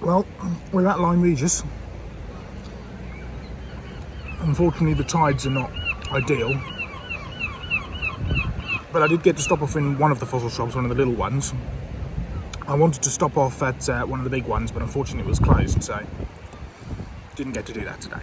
Well, we're at Lyme Regis. Unfortunately, the tides are not ideal, but I did get to stop off in one of the fossil shops, one of the little ones. I wanted to stop off at one of the big ones, but unfortunately it was closed, so didn't get to do that today.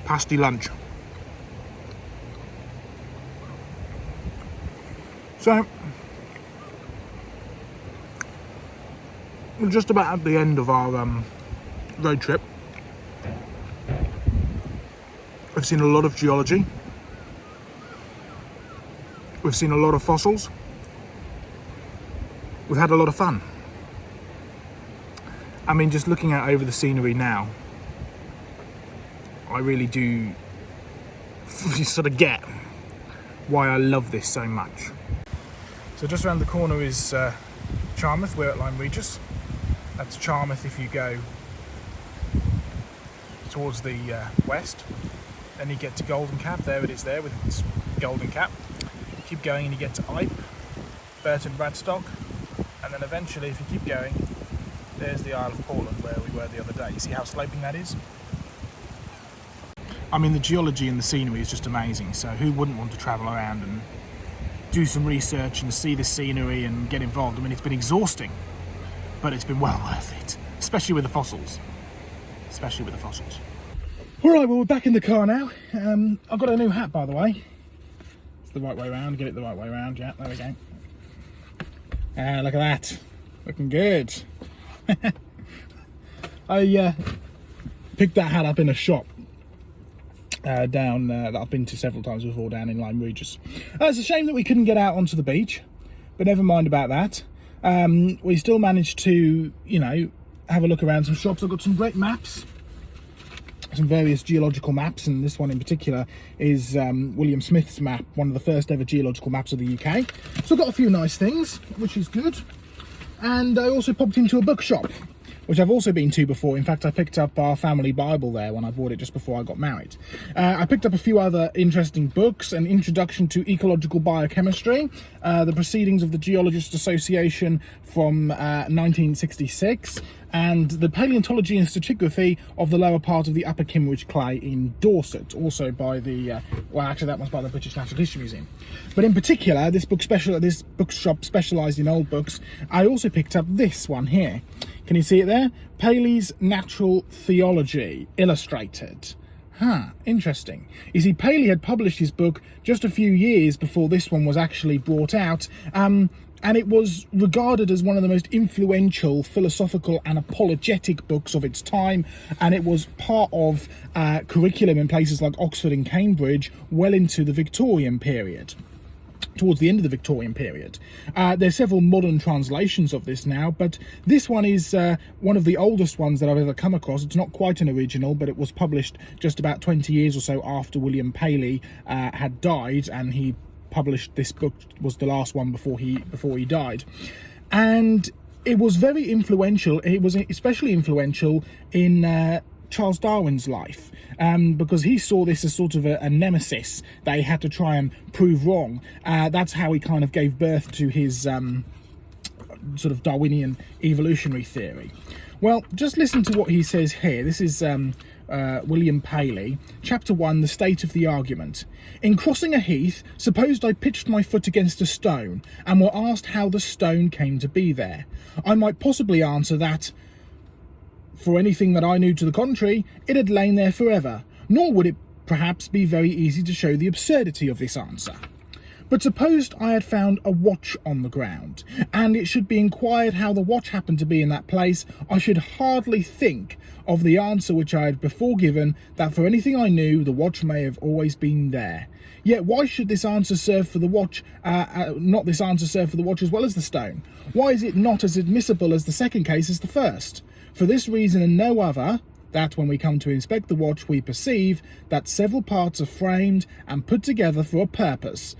Pasty lunch. So, we're just about at the end of our road trip. We've seen a lot of geology. We've seen a lot of fossils. We've had a lot of fun. I mean, just looking out over the scenery now, I really do sort of get why I love this so much. So just around the corner is Charmouth. We're at Lyme Regis. That's Charmouth if you go towards the west. Then you get to Golden Cap. There it is there with its Golden Cap. Keep going and you get to Ype, Burton Bradstock, and then eventually if you keep going, there's the Isle of Portland where we were the other day. You see how sloping that is? I mean, the geology and the scenery is just amazing, so who wouldn't want to travel around and do some research and see the scenery and get involved? I mean, it's been exhausting, but it's been well worth it, especially with the fossils. Especially with the fossils. All right, well, we're back in the car now. I've got a new hat, by the way. It's the right way around. Get it the right way around. Yeah, there we go. Look at that. Looking good. I picked that hat up in a shop down that I've been to several times before down in Lyme Regis. It's a shame that we couldn't get out onto the beach, but never mind about that. We still managed to, you know, have a look around some shops. I've got some great maps, some various geological maps, and this one in particular is William Smith's map, one of the first ever geological maps of the UK. So I've got a few nice things, which is good. And I also popped into a bookshop, which I've also been to before. In fact, I picked up our family Bible there when I bought it just before I got married. I picked up a few other interesting books: An Introduction to Ecological Biochemistry, The Proceedings of the Geologists Association from 1966, and The Paleontology and Stratigraphy of the Lower Part of the Upper Kimmeridge Clay in Dorset, also by the, well, actually that one's by the British Natural History Museum. But in particular, this bookshop specialised in old books. I also picked up this one here. Can you see it there? Paley's Natural Theology, illustrated. Interesting. You see, Paley had published his book just a few years before this one was actually brought out, and it was regarded as one of the most influential philosophical and apologetic books of its time, and it was part of curriculum in places like Oxford and Cambridge well into the Victorian period. Towards the end of the Victorian period. There's several modern translations of this now, but this one is one of the oldest ones that I've ever come across. It's not quite an original, but it was published just about 20 years or so after William Paley had died, and he published this book, was the last one before he died. And it was very influential. It was especially influential in Charles Darwin's life, because he saw this as sort of a nemesis that he had to try and prove wrong. That's how he kind of gave birth to his sort of Darwinian evolutionary theory. Well, just listen to what he says here. This is William Paley, Chapter 1, The State of the Argument. In crossing a heath, supposed I pitched my foot against a stone, and were asked how the stone came to be there. I might possibly answer that, for anything that I knew to the contrary, it had lain there forever, nor would it perhaps be very easy to show the absurdity of this answer. But supposed I had found a watch on the ground, and it should be inquired how the watch happened to be in that place, I should hardly think of the answer which I had before given, that for anything I knew, the watch may have always been there. Yet why should this answer serve for the watch, not this answer serve for the watch as well as the stone? Why is it not as admissible as the second case as the first? For this reason and no other, that when we come to inspect the watch, we perceive that several parts are framed and put together for a purpose,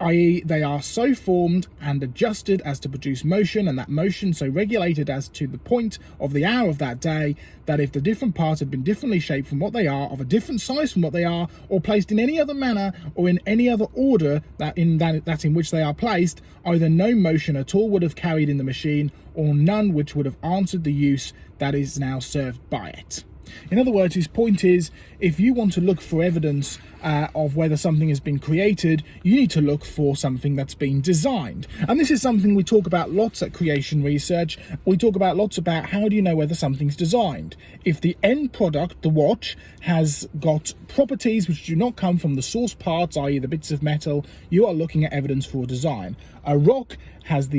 i.e. they are so formed and adjusted as to produce motion, and that motion so regulated as to the point of the hour of that day, that if the different parts have been differently shaped from what they are, of a different size from what they are, or placed in any other manner or in any other order that in which they are placed, either no motion at all would have carried in the machine, or none which would have answered the use that is now served by it. In other words, his point is, if you want to look for evidence of whether something has been created, you need to look for something that's been designed. And this is something we talk about lots at Creation Research. We talk about lots about how do you know whether something's designed. If the end product, the watch, has got properties which do not come from the source parts, i.e. the bits of metal, you are looking at evidence for design. A rock has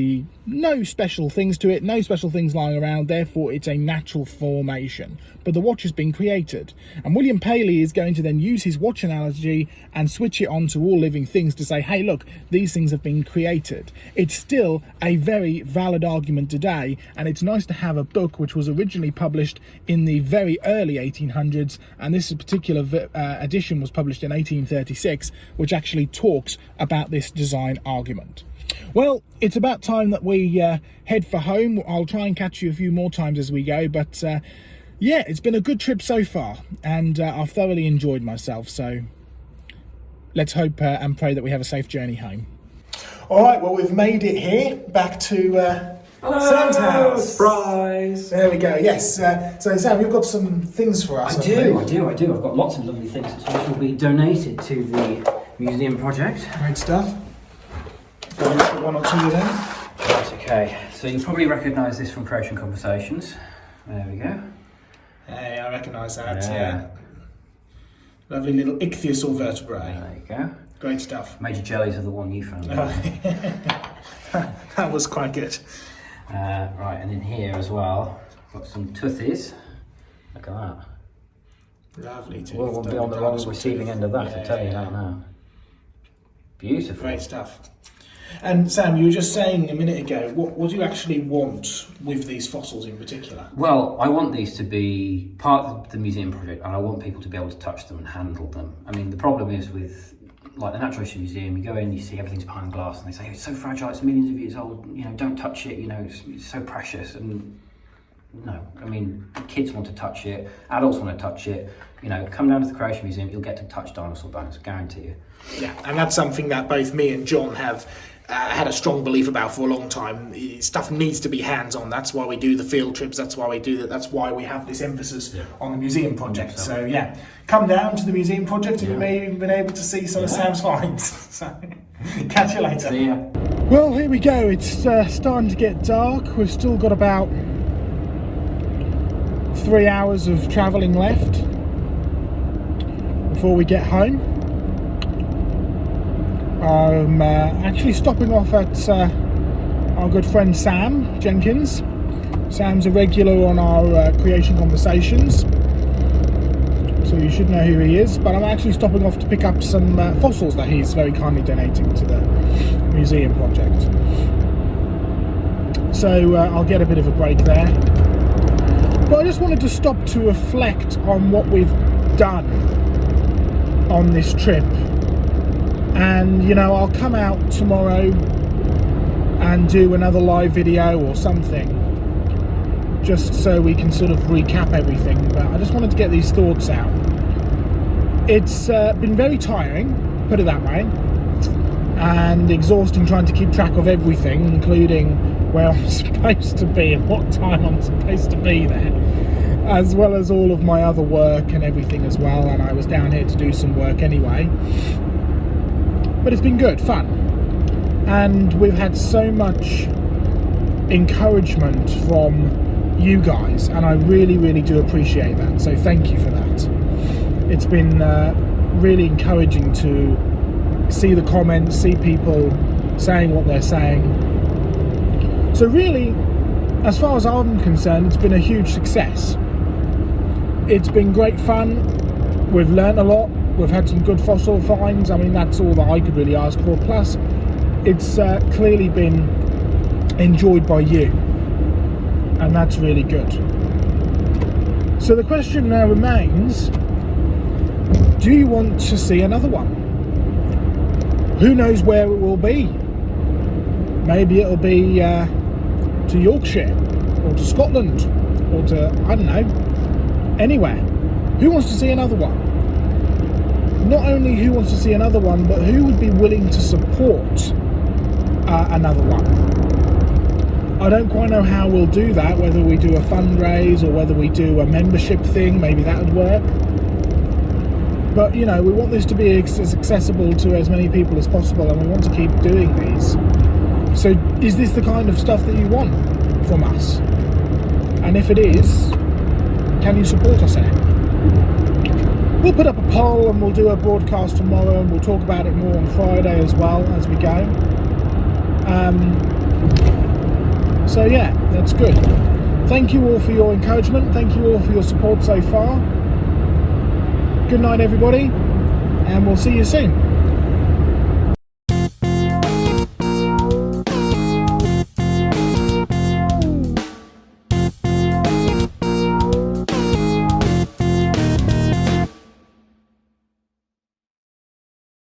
no special things to it, no special things lying around, therefore it's a natural formation. But the watch has been created. And William Paley is going to then use his watch analogy and switch it on to all living things to say, hey, look, these things have been created. It's still a very valid argument today, and it's nice to have a book which was originally published in the very early 1800s, and this particular edition was published in 1836, which actually talks about this design argument. Well, it's about time that we head for home. I'll try and catch you a few more times as we go, but yeah, it's been a good trip so far, and I've thoroughly enjoyed myself, so let's hope and pray that we have a safe journey home. All right, well, we've made it here, back to Sam's house. Surprise! There we go, yes. So Sam, you've got some things for us. I do. I've got lots of lovely things which will be donated to the museum project. Great stuff. One or two of them. Right, okay. So you probably recognise this from Creation Conversations. There we go. Hey, I recognise that, yeah. Lovely little ichthyosaur vertebrae. There you go. Great stuff. Major jellies are the one you found. That was quite good. Right, and in here as well, got some toothies. Look at that. Lovely tooth. We'll be on the wrong receiving end of that, I'll tell you that now. Beautiful. Great stuff. And Sam, you were just saying a minute ago, what do you actually want with these fossils in particular? Well, I want these to be part of the museum project, and I want people to be able to touch them and handle them. I mean, the problem is with like the Natural History Museum, you go in, you see everything's behind glass, and they say, it's so fragile, it's millions of years old, you know, don't touch it, you know, it's so precious. And no, I mean, kids want to touch it, adults want to touch it. You know, come down to the Creation Museum, you'll get to touch dinosaur bones, I guarantee you. Yeah, and that's something that both me and John have had a strong belief about for a long time. Stuff needs to be hands-on. That's why we do the field trips. That's why we do that. That's why we have this emphasis on the museum project. So yeah, come down to the museum project, and you may have even been able to see some of Sam's finds. So catch you later. See ya. Well, here we go. It's starting to get dark. We've still got about 3 hours of travelling left before we get home. I'm actually stopping off at our good friend Sam Jenkyns. Sam's a regular on our Creation Conversations, so you should know who he is. But I'm actually stopping off to pick up some fossils that he's very kindly donating to the museum project. So I'll get a bit of a break there. But I just wanted to stop to reflect on what we've done on this trip. And you know, I'll come out tomorrow and do another live video or something, just so we can sort of recap everything. But I just wanted to get these thoughts out. It's been very tiring, put it that way, and exhausting trying to keep track of everything, including where I'm supposed to be and what time I'm supposed to be there, as well as all of my other work and everything as well. And I was down here to do some work anyway. But it's been good, fun, and we've had so much encouragement from you guys, and I really, really do appreciate that, so thank you for that. It's been really encouraging to see the comments, see people saying what they're saying. So really, as far as I'm concerned, it's been a huge success. It's been great fun, we've learnt a lot. We've had some good fossil finds. I mean, that's all that I could really ask for. Plus, it's clearly been enjoyed by you, and that's really good. So the question now remains, do you want to see another one? who knows where it will be. Maybe it'll be to Yorkshire, or to Scotland, or to, I don't know, anywhere. Who wants to see another one? Not only who wants to see another one, but who would be willing to support another one? I don't quite know how we'll do that, whether we do a fundraise or whether we do a membership thing. Maybe that would work. But, you know, we want this to be as accessible to as many people as possible, and we want to keep doing these. So is this the kind of stuff that you want from us? And if it is, can you support us in it? We'll put up a poll and we'll do a broadcast tomorrow, and we'll talk about it more on Friday as well as we go. So yeah, that's good. Thank you all for your encouragement. Thank you all for your support so far. Good night, everybody, and we'll see you soon.